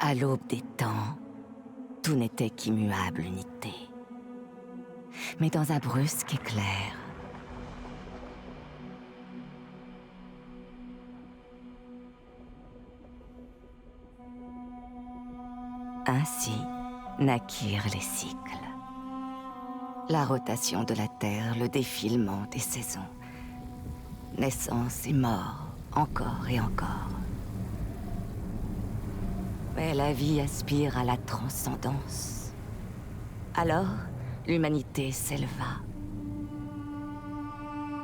À l'aube des temps, tout n'était qu'immuable unité. Mais dans un brusque éclair, ainsi naquirent les cycles. La rotation de la Terre, le défilement des saisons. Naissance et mort, encore et encore. Mais la vie aspire à la transcendance. Alors, l'humanité s'éleva.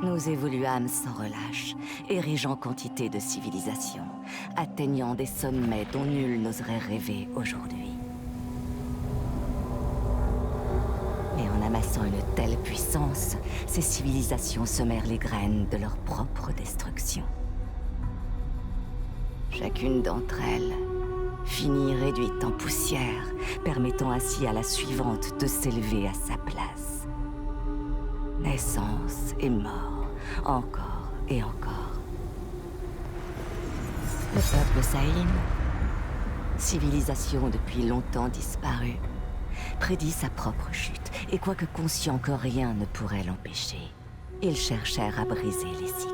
Nous évoluâmes sans relâche, érigeant quantité de civilisations, atteignant des sommets dont nul n'oserait rêver aujourd'hui. Et en amassant une telle puissance, ces civilisations semèrent les graines de leur propre destruction. Chacune d'entre elles finit réduite en poussière, permettant ainsi à la suivante de s'élever à sa place. Naissance et mort, encore et encore. Le peuple Saïn, civilisation depuis longtemps disparue, prédit sa propre chute, et quoique conscient que rien ne pourrait l'empêcher, ils cherchèrent à briser les cycles.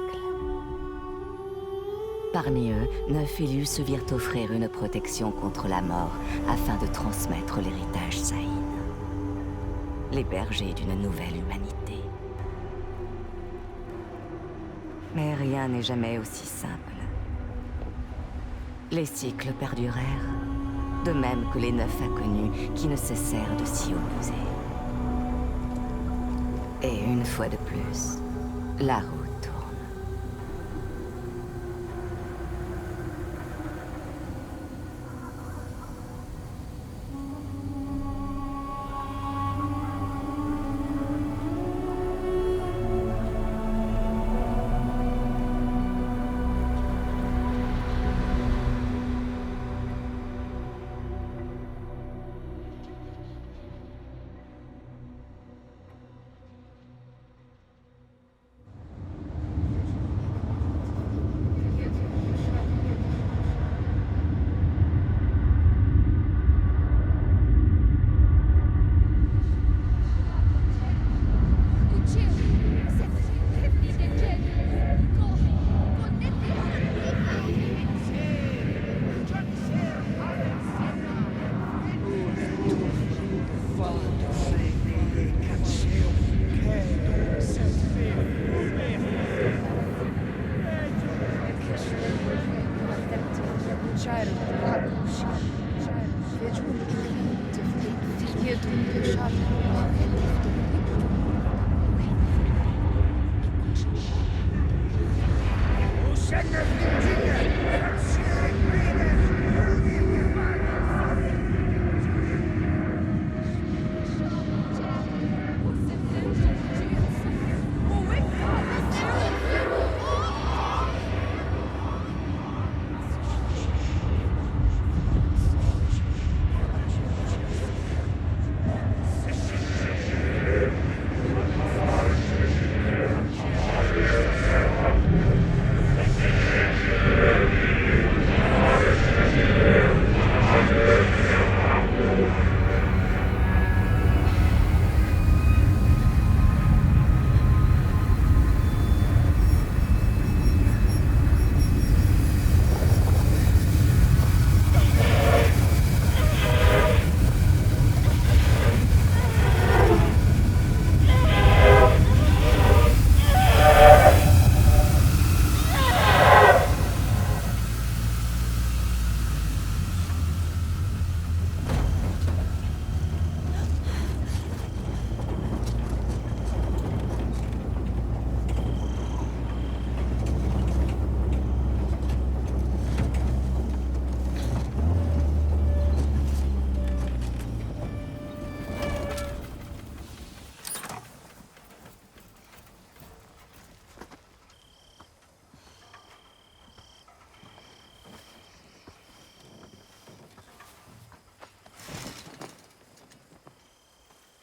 Parmi eux, 9 élus se virent offrir une protection contre la mort afin de transmettre l'héritage Saïn. Les bergers d'une nouvelle humanité. Mais rien n'est jamais aussi simple. Les cycles perdurèrent, de même que les 9 inconnus qui ne cessèrent de s'y opposer. Et une fois de plus, la roue tourne.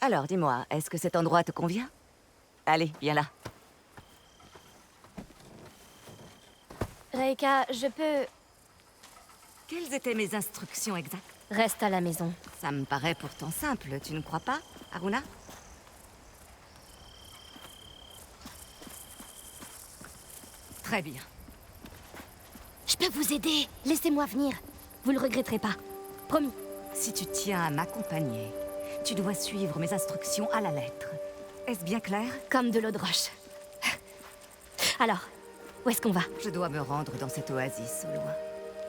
Alors, dis-moi, est-ce que cet endroit te convient? Allez, viens là. Reika, je peux... Quelles étaient mes instructions exactes? Reste à la maison. Ça me paraît pourtant simple, tu ne crois pas, Haruna? Très bien. Je peux vous aider. Laissez-moi venir. Vous le regretterez pas. Promis. Si tu tiens à m'accompagner, tu dois suivre mes instructions à la lettre. Est-ce bien clair? Comme de l'eau de roche. Alors, où est-ce qu'on va? Je dois me rendre dans cette oasis au loin.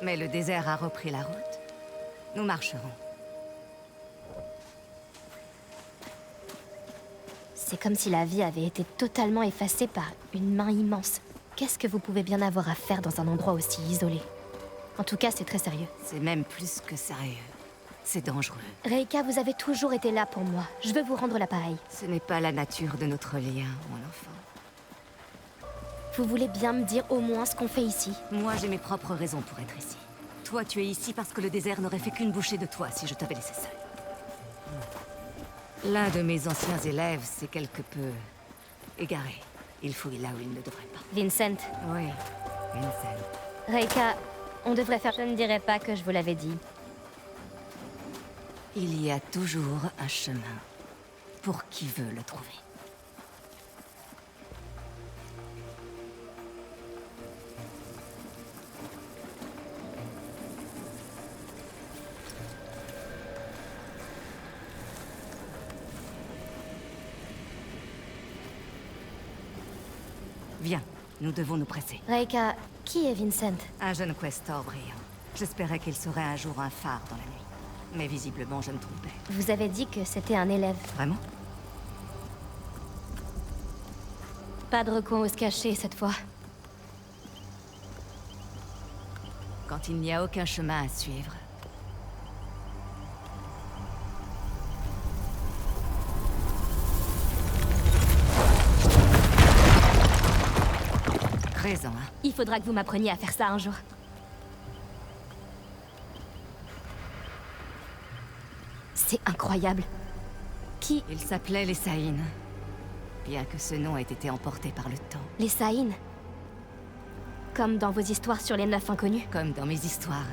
Mais le désert a repris la route. Nous marcherons. C'est comme si la vie avait été totalement effacée par une main immense. Qu'est-ce que vous pouvez bien avoir à faire dans un endroit aussi isolé? En tout cas, c'est très sérieux. C'est même plus que sérieux. C'est dangereux. Reika, vous avez toujours été là pour moi. Je veux vous rendre l'appareil. Ce n'est pas la nature de notre lien, mon enfant. Vous voulez bien me dire au moins ce qu'on fait ici? Moi, j'ai mes propres raisons pour être ici. Toi, tu es ici parce que le désert n'aurait fait qu'une bouchée de toi si je t'avais laissé seul. L'un de mes anciens élèves s'est quelque peu égaré. Il fouille là où il ne devrait pas. Vincent. Oui, Vincent. Reika, on devrait faire... Je ne dirais pas que je vous l'avais dit. Il y a toujours un chemin pour qui veut le trouver. Viens, nous devons nous presser. Reika, qui est Vincent? Un jeune questor brillant. J'espérais qu'il serait un jour un phare dans la nuit. Mais visiblement, je me trompais. Vous avez dit que c'était un élève. Vraiment? Pas de recoin où se cacher cette fois. Quand il n'y a aucun chemin à suivre. Raison, hein? Il faudra que vous m'appreniez à faire ça un jour. C'est incroyable. Qui... Ils s'appelaient les Saïnes. Bien que ce nom ait été emporté par le temps. Les Saïnes? Comme dans vos histoires sur les 9 inconnus? Comme dans mes histoires,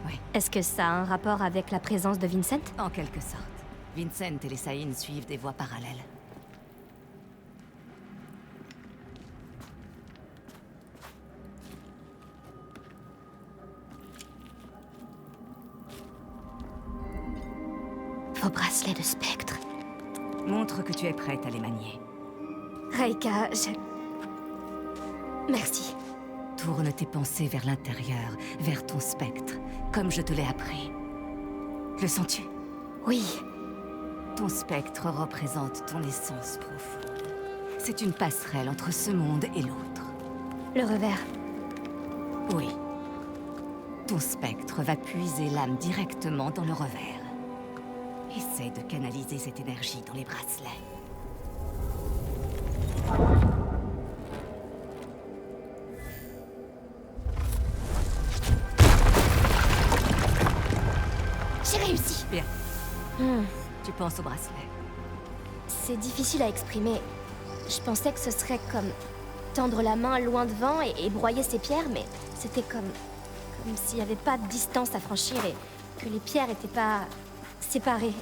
oui. Est-ce que ça a un rapport avec la présence de Vincent? En quelque sorte. Vincent et les Saïnes suivent des voies parallèles. Vos bracelets de spectre. Montre que tu es prête à les manier. Reika, Merci. Tourne tes pensées vers l'intérieur, vers ton spectre, comme je te l'ai appris. Le sens-tu? Oui. Ton spectre représente ton essence profonde. C'est une passerelle entre ce monde et l'autre. Le revers. Oui. Ton spectre va puiser l'âme directement dans le revers. Essaie de canaliser cette énergie dans les bracelets. J'ai réussi. Bien. Tu penses au bracelet. C'est difficile à exprimer. Je pensais que ce serait comme tendre la main loin devant et broyer ses pierres, mais c'était comme s'il n'y avait pas de distance à franchir et que les pierres n'étaient pas séparées.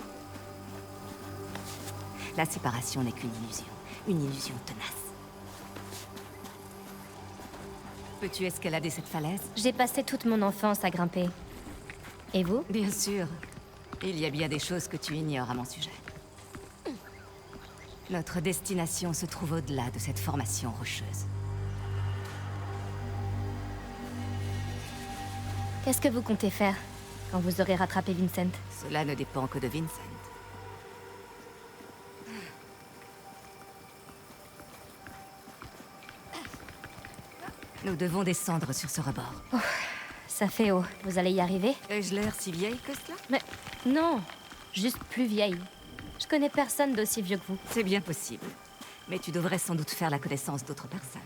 La séparation n'est qu'une illusion tenace. Peux-tu escalader cette falaise? J'ai passé toute mon enfance à grimper. Et vous? Bien sûr. Il y a bien des choses que tu ignores à mon sujet. Notre destination se trouve au-delà de cette formation rocheuse. Qu'est-ce que vous comptez faire quand vous aurez rattrapé Vincent? Cela ne dépend que de Vincent. Nous devons descendre sur ce rebord. Ça fait haut. Vous allez y arriver? Ai-je l'air si vieille que cela? Mais non, juste plus vieille. Je connais personne d'aussi vieux que vous. C'est bien possible. Mais tu devrais sans doute faire la connaissance d'autres personnes.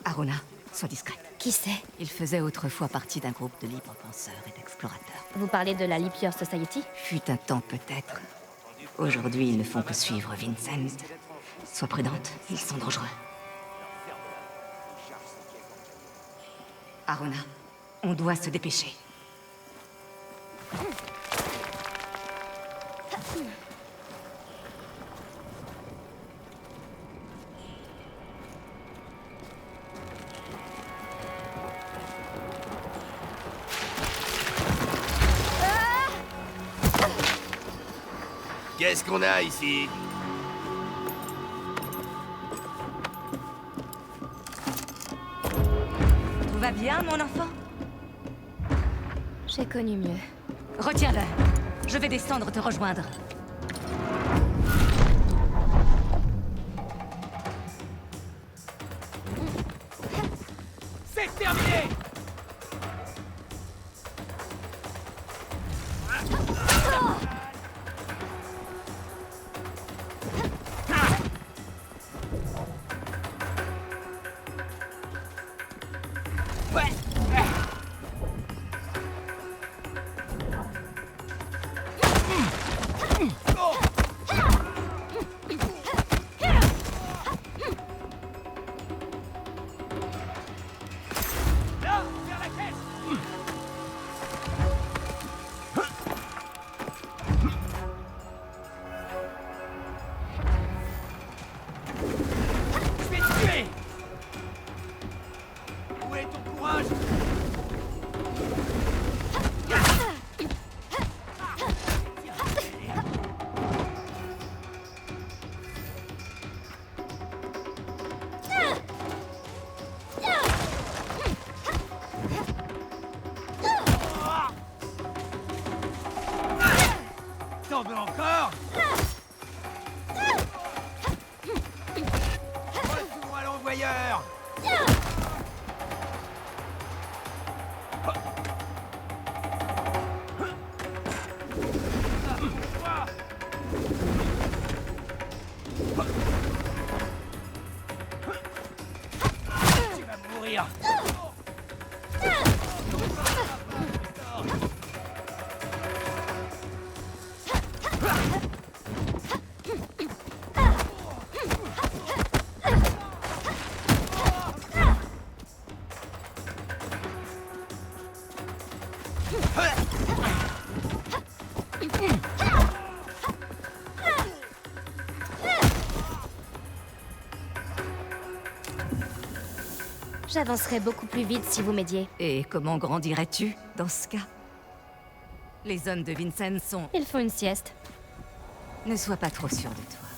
Haruna, Sois discrète. Qui c'est? Il faisait autrefois partie d'un groupe de libres penseurs et d'explorateurs. Vous parlez de la Leap Society? Fut un temps peut-être. Aujourd'hui, ils ne font que suivre Vincent. Sois prudente, ils sont dangereux. Arona, on doit se dépêcher. Qu'est-ce qu'on a ici? Tout va bien, mon enfant? J'ai connu mieux. Retiens-le. Je vais descendre te rejoindre. C'est terminé! Où est ton courage? T'en veux encore? Retour à l'envoyeur! Tu vas mourir! J'avancerai beaucoup plus vite si vous m'aidiez. Et comment grandirais-tu, dans ce cas? Les hommes de Vincent sont... Ils font une sieste. Ne sois pas trop sûr de toi.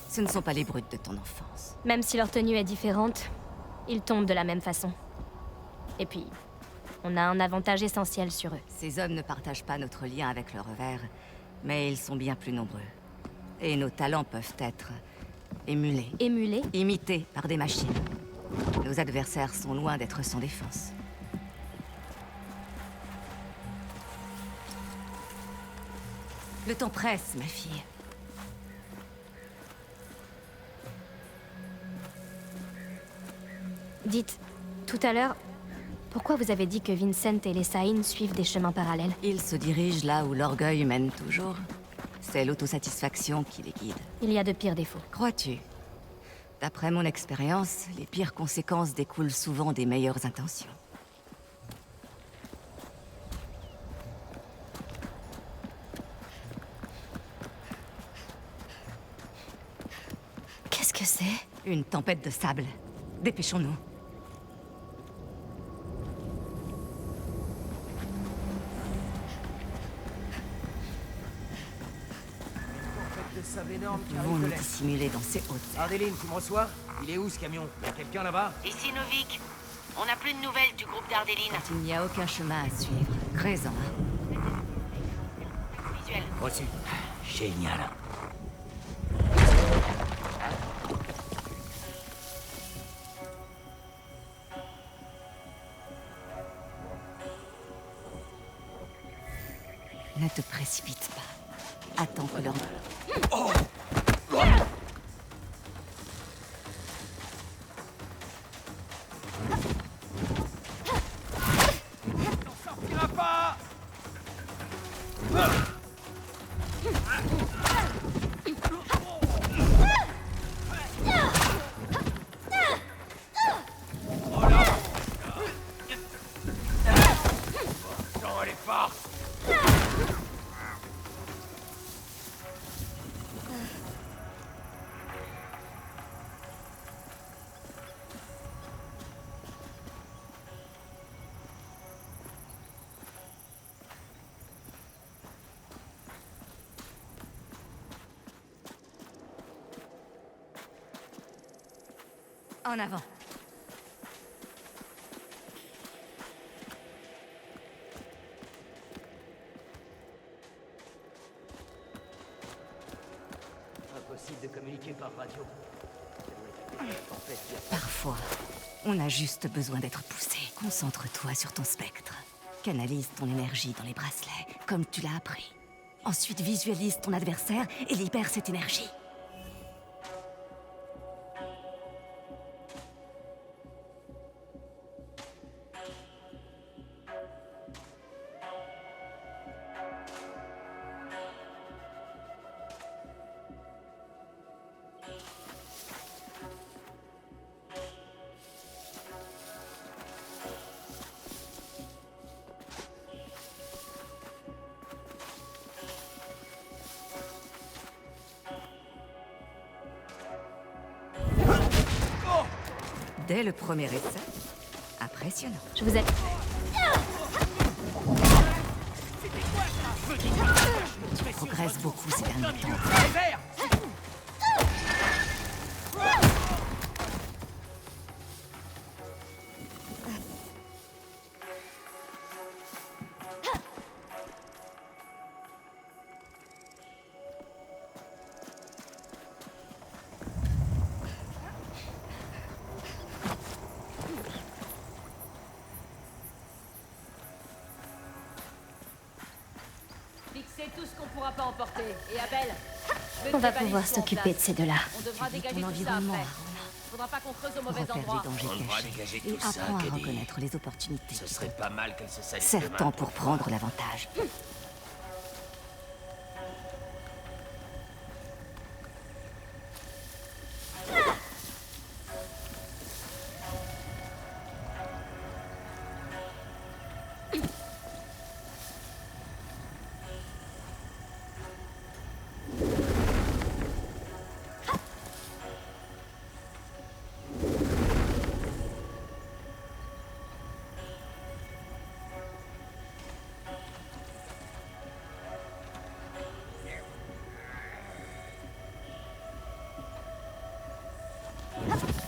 Ce ne sont pas les brutes de ton enfance. Même si leur tenue est différente, ils tombent de la même façon. Et puis, on a un avantage essentiel sur eux. Ces hommes ne partagent pas notre lien avec le revers, mais ils sont bien plus nombreux. Et nos talents peuvent être émulés, Émulés? imités par des machines. Nos adversaires sont loin d'être sans défense. Le temps presse, ma fille. Dites, tout à l'heure, pourquoi vous avez dit que Vincent et les Saïn suivent des chemins parallèles? Ils se dirigent là où l'orgueil mène toujours. C'est l'autosatisfaction qui les guide. Il y a de pires défauts. Crois-tu? D'après mon expérience, les pires conséquences découlent souvent des meilleures intentions. Qu'est-ce que c'est? Une tempête de sable. Dépêchons-nous. Nous pouvons nous dissimuler dans ces hautes airs. Ardeline, tu me reçois? Il est où ce camion? Y'a quelqu'un là-bas? Ici Novik. On n'a plus de nouvelles du groupe d'Ardeline. Il n'y a aucun chemin à suivre. Crésant. Visuel. Reçu. Génial. Ne te précipite pas. Attends que leur... Oh, les forces! En avant. Impossible de communiquer par radio. Ça doit être quelque chose en fait qui a pas- Parfois, on a juste besoin d'être poussé. Concentre-toi sur ton spectre. Canalise ton énergie dans les bracelets, comme tu l'as appris. Ensuite, visualise ton adversaire et libère cette énergie. Dès le premier essai, impressionnant. Je vous ai... Tu progresses beaucoup ces derniers temps. Vert! Fixez tout ce qu'on pourra pas emporter. Et Abel, On va pouvoir s'occuper de ces deux-là. On devra Tu vis dégager ton tout ça environnement, après. Arona. Faudra pas qu'on creuse au mauvais Repère endroit. les dangers On devra cachés dégager et tout ça, apprends à Caddy. reconnaître les opportunités. Ce serait pas mal qu'elle se salisse Serre-t'en demain. pour prendre l'avantage.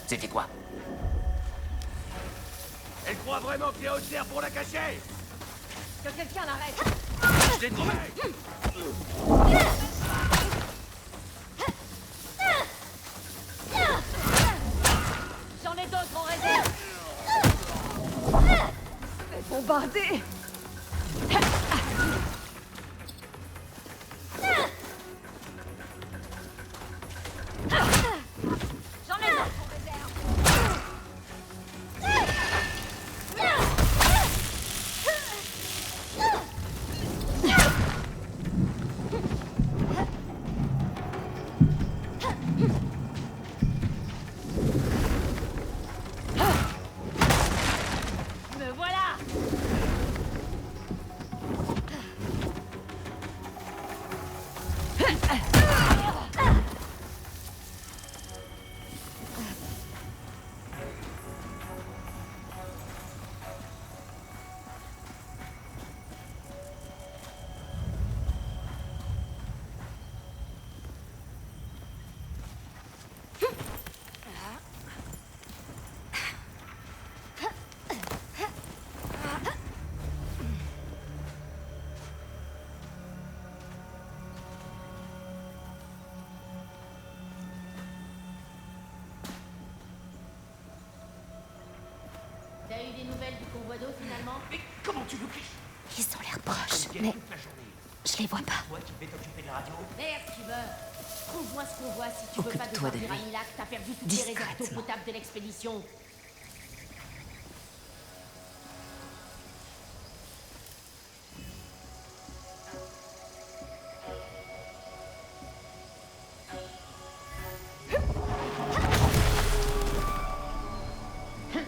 C'était quoi? Elle croit vraiment qu'il y a Haute-Terre pour la cacher! Que quelqu'un l'arrête. Je l'ai trouvé! J'en ai d'autres en réserve. Bombardé! J'en ai d'autres en réserve. Me voilà. T'as eu des nouvelles du convoi d'eau finalement? Mais comment tu veux que je... Ils ont l'air proches, Quelle mais toute la journée? je les vois pas. Toi qui devais t'occuper de la radio? Merde, Skipper. Trouve-moi ce qu'on voit si tu veux pas Occupe-toi devoir de dire à lui. Mila que t'as perdu toutes les réserves d'eau Discrètement. potable de l'expédition.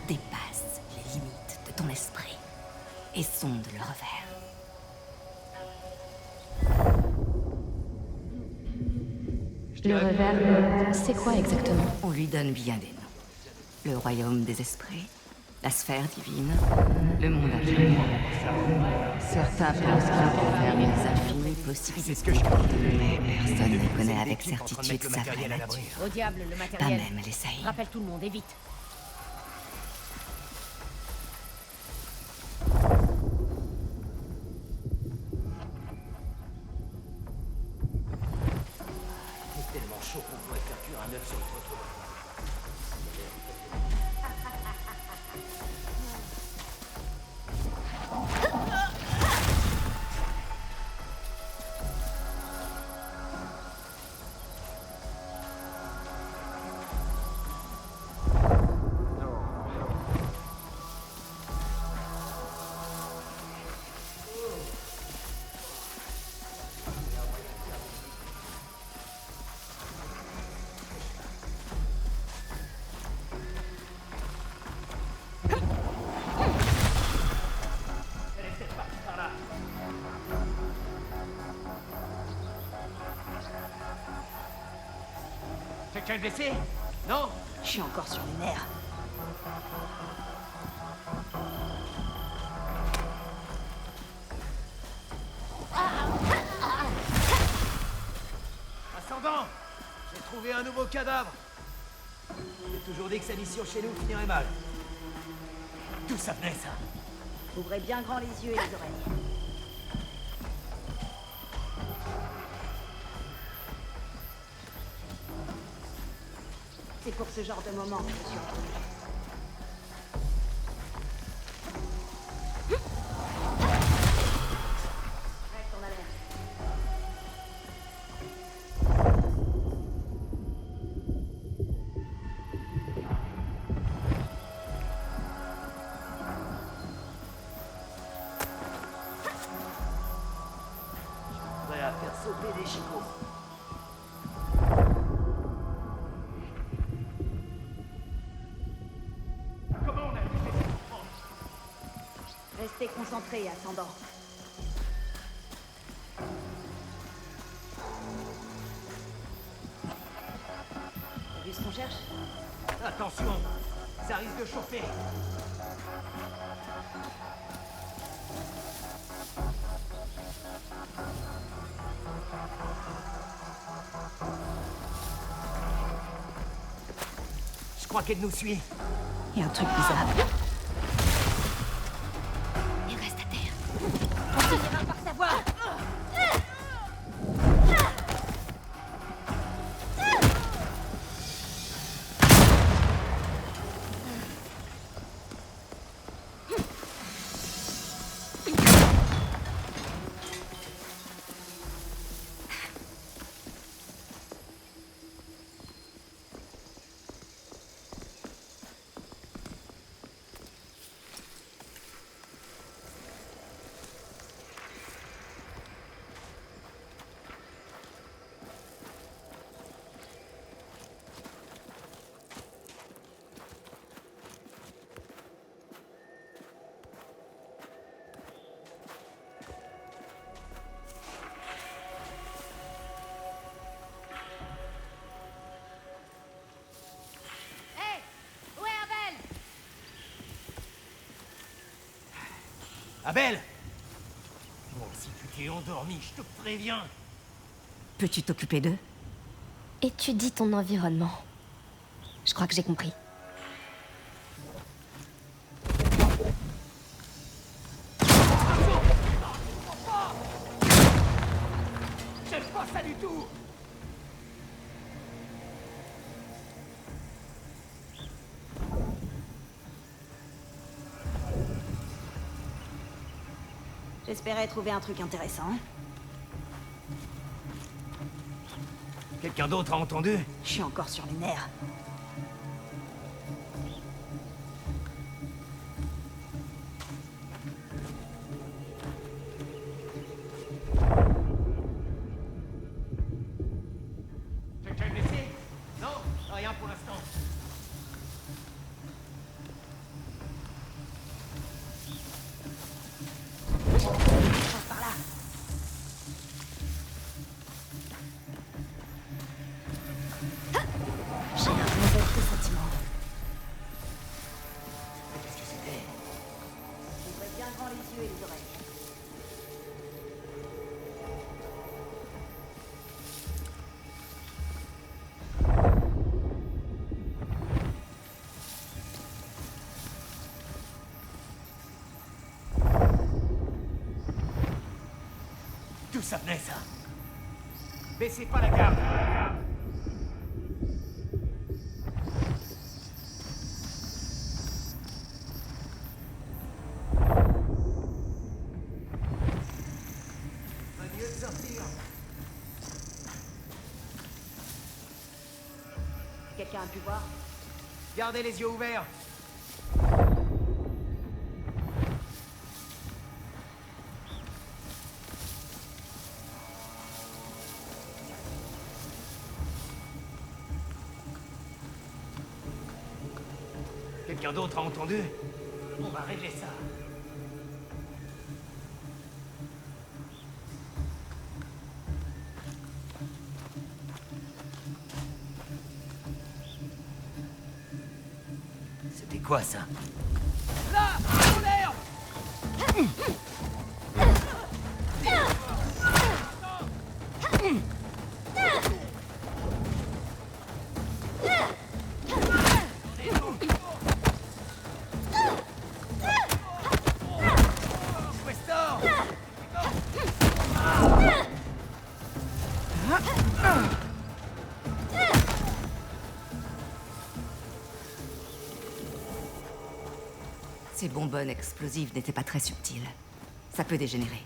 Dépasse les limites de ton esprit et sonde le revers. Le Reverb, c'est quoi exactement? On lui donne bien des noms. Le royaume des esprits, la sphère divine, le monde infini. Certains pensent qu'il renferme les infinies possibilités, mais personne ne connaît avec certitude sa vraie nature. Au diable, le Pas matériel. même les saïs. Rappelle tout le monde, et vite. C'est tellement chaud qu'on pourrait faire cuire un œuf sur le trottoir. Quelqu'un est blessé? Non? Je suis encore sur les nerfs. Ascendant! J'ai trouvé un nouveau cadavre! J'ai toujours dit que sa mission chez nous finirait mal. D'où ça venait, ça? Ouvrez bien grand les yeux et les oreilles. C'est pour ce genre de moment que je suis retenue. Reste en alerte. Prêt à faire sauter des chicots. Comment on a pu laisser ça prendre? Restez concentrés, ascendant. T'as vu ce qu'on cherche? Attention! Ça risque de chauffer! Je crois qu'elle nous suit. Il y a un truc bizarre. Il reste à terre. On finira par savoir. Hé! Où est Abel? Abel! Bon, si tu t'es endormi, je te préviens. Peux-tu t'occuper d'eux? Étudie ton environnement. Je crois que j'ai compris. J'aime pas ça du tout! J'espérais trouver un truc intéressant. Quelqu'un d'autre a entendu? Je suis encore sur les nerfs. Quelqu'un est blessé? Non? Rien pour l'instant. Passe par là. D'où ça venait, ça? Baissez pas la garde. Va mieux de sortir. Quelqu'un a pu voir? Gardez les yeux ouverts. Quelqu'un d'autre a entendu? On va régler ça. C'était quoi ça? Là! En l'air! Questor! Ces bonbonnes explosives n'étaient pas très subtiles. Ça peut dégénérer.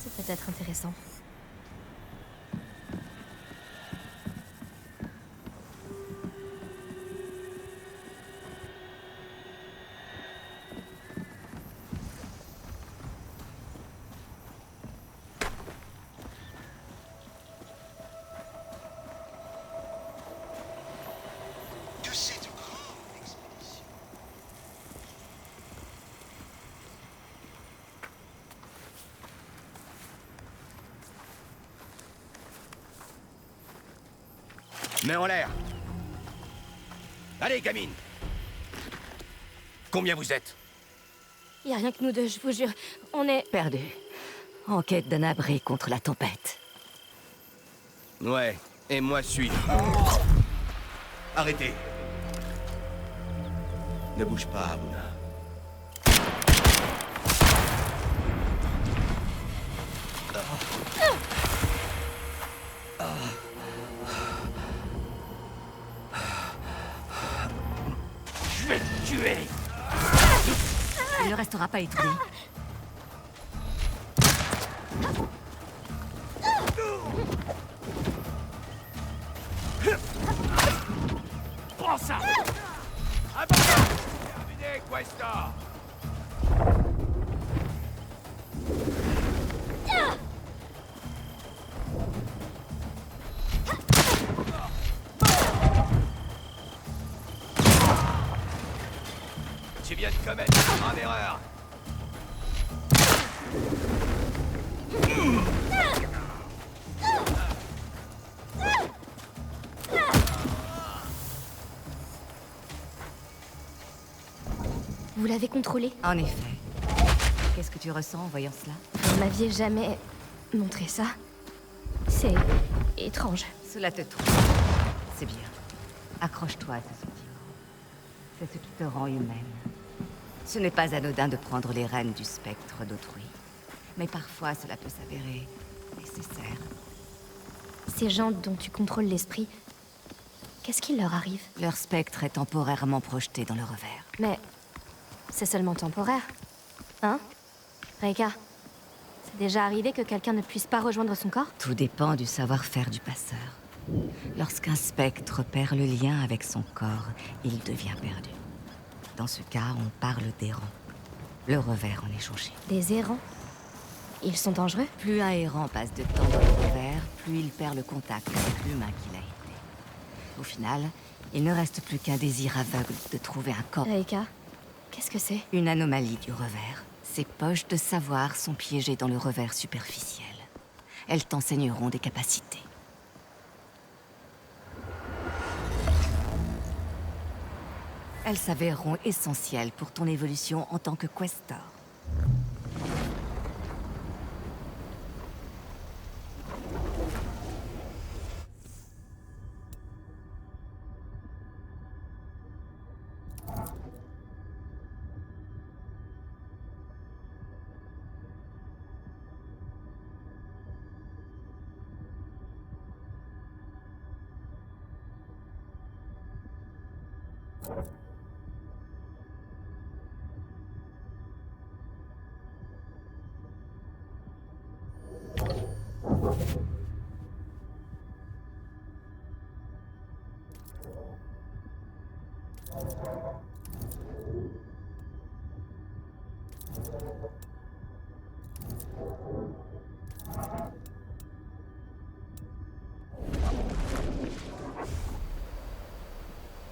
C'est peut-être intéressant. De cette grande expédition. Main en l'air. Allez, gamine. Combien vous êtes? Y a rien que nous deux, je vous jure. On est... Perdu. En quête d'un abri contre la tempête. Ouais, et moi suis. Arrêtez. Ne bouge pas, Abuna. Je vais te tuer! Il ne restera pas étourdi. Prends ça! Terminé, Questor. Tu viens de commettre une grave erreur. Vous l'avez contrôlé. En effet. Qu'est-ce que tu ressens en voyant cela? Vous m'aviez jamais montré ça. C'est étrange. Cela te touche. C'est bien. Accroche-toi à ce sentiment. C'est ce qui te rend humaine. Ce n'est pas anodin de prendre les rênes du spectre d'autrui. Mais parfois, cela peut s'avérer nécessaire. Ces gens dont tu contrôles l'esprit, qu'est-ce qui leur arrive? Leur spectre est temporairement projeté dans le revers. Mais c'est seulement temporaire. Hein? Reika, c'est déjà arrivé que quelqu'un ne puisse pas rejoindre son corps? Tout dépend du savoir-faire du passeur. Lorsqu'un spectre perd le lien avec son corps, il devient perdu. Dans ce cas, on parle d'errant. Le revers en est changé. Des errants? Ils sont dangereux? Plus un errant passe de temps dans le revers, plus il perd le contact avec l'humain qu'il a été. Au final, Il ne reste plus qu'un désir aveugle de trouver un corps. Reika, qu'est-ce que c'est? Une anomalie du revers. Ces poches de savoir sont piégées dans le revers superficiel. Elles t'enseigneront des capacités. Elles s'avéreront essentielles pour ton évolution en tant que questor.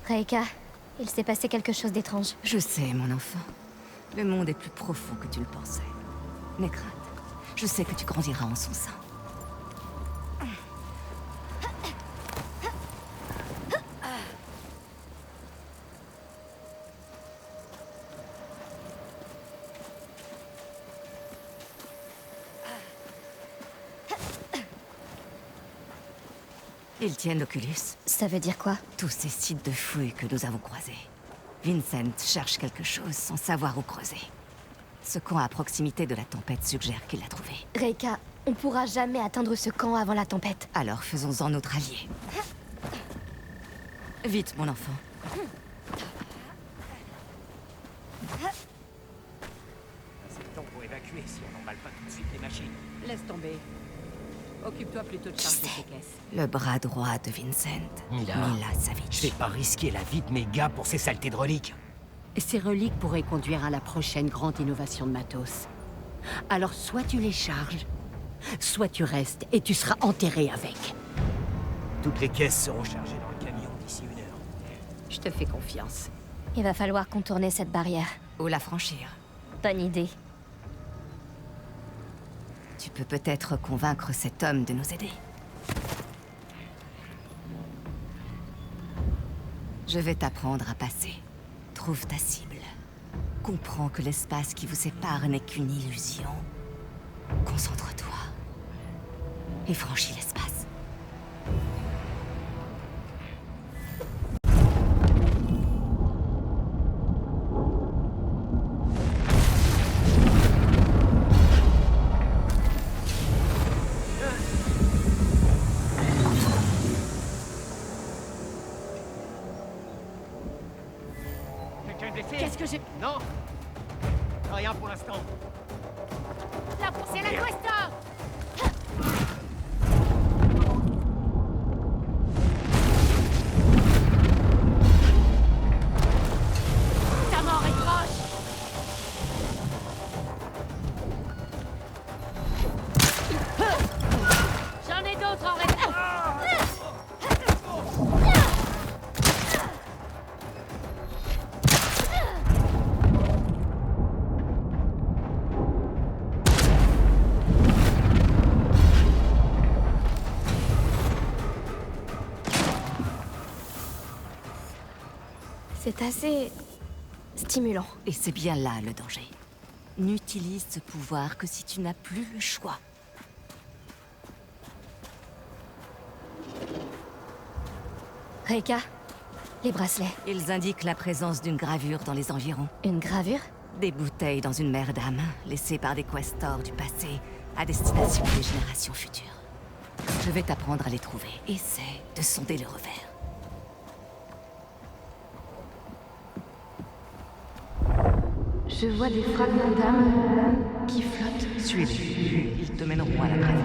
Reika, il s'est passé quelque chose d'étrange. Je sais, mon enfant. Le monde est plus profond que tu le pensais. N'aie crainte. Je sais que tu grandiras en son sein. Ils tiennent l'Oculus. Ça veut dire quoi? Tous ces sites de fouilles que nous avons croisés. Vincent cherche quelque chose sans savoir où creuser. Ce camp à proximité de la tempête suggère qu'il l'a trouvé. Reika, on pourra jamais atteindre ce camp avant la tempête. Alors faisons-en notre allié. Vite, mon enfant. C'est le temps pour évacuer si on n'emballe pas tout de suite les machines. Laisse tomber. Occupe-toi plutôt de charger tes caisses. Le bras droit de Vincent. Mila. Je Savage. vais pas risquer la vie de mes gars pour ces saletés de reliques. Ces reliques pourraient conduire à la prochaine grande innovation de matos. Alors soit tu les charges, soit tu restes et tu seras enterré avec. Toutes les caisses seront chargées dans le camion d'ici 1 heure. Je te fais confiance. Il va falloir contourner cette barrière. Ou la franchir. Bonne idée. Tu peux peut-être convaincre cet homme de nous aider. Je vais t'apprendre à passer. Trouve ta cible. Comprends que l'espace qui vous sépare n'est qu'une illusion. Concentre-toi. Et franchis l'espace. Qu'est-ce que j'ai... Non. Rien pour l'instant. C'est la Questor! Ta mort est proche! J'en ai d'autres en reste. C'est assez... stimulant. Et c'est bien là le danger. N'utilise ce pouvoir que si tu n'as plus le choix. Reika, les bracelets. Ils indiquent la présence d'une gravure dans les environs. Une gravure? Des bouteilles dans une mer d'âme, laissées par des questors du passé, à destination des générations futures. Je vais t'apprendre à les trouver. Essaie de sonder le revers. Je vois des fragments d'âme qui flottent. Suis-les. Ils te mèneront à la gravure.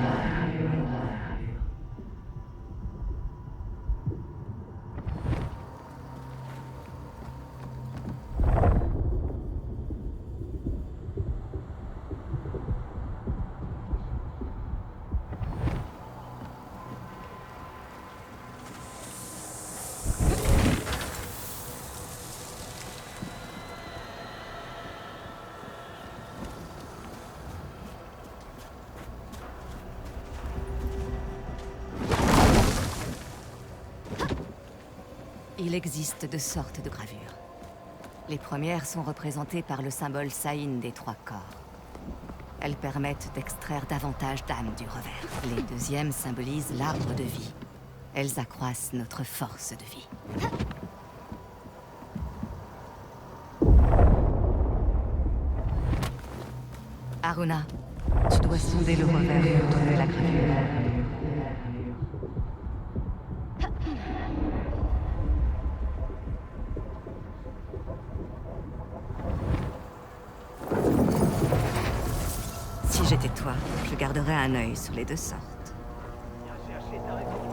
Il existe deux sortes de gravures. Les premières sont représentées par le symbole Saïn des trois corps. Elles permettent d'extraire davantage d'âmes du revers. Les deuxièmes symbolisent l'arbre de vie. Elles accroissent notre force de vie. Aruna, tu dois sonder le revers pour trouver la gravure. Si j'étais toi, je garderais un œil sur les deux sortes. Viens chercher ta récompense.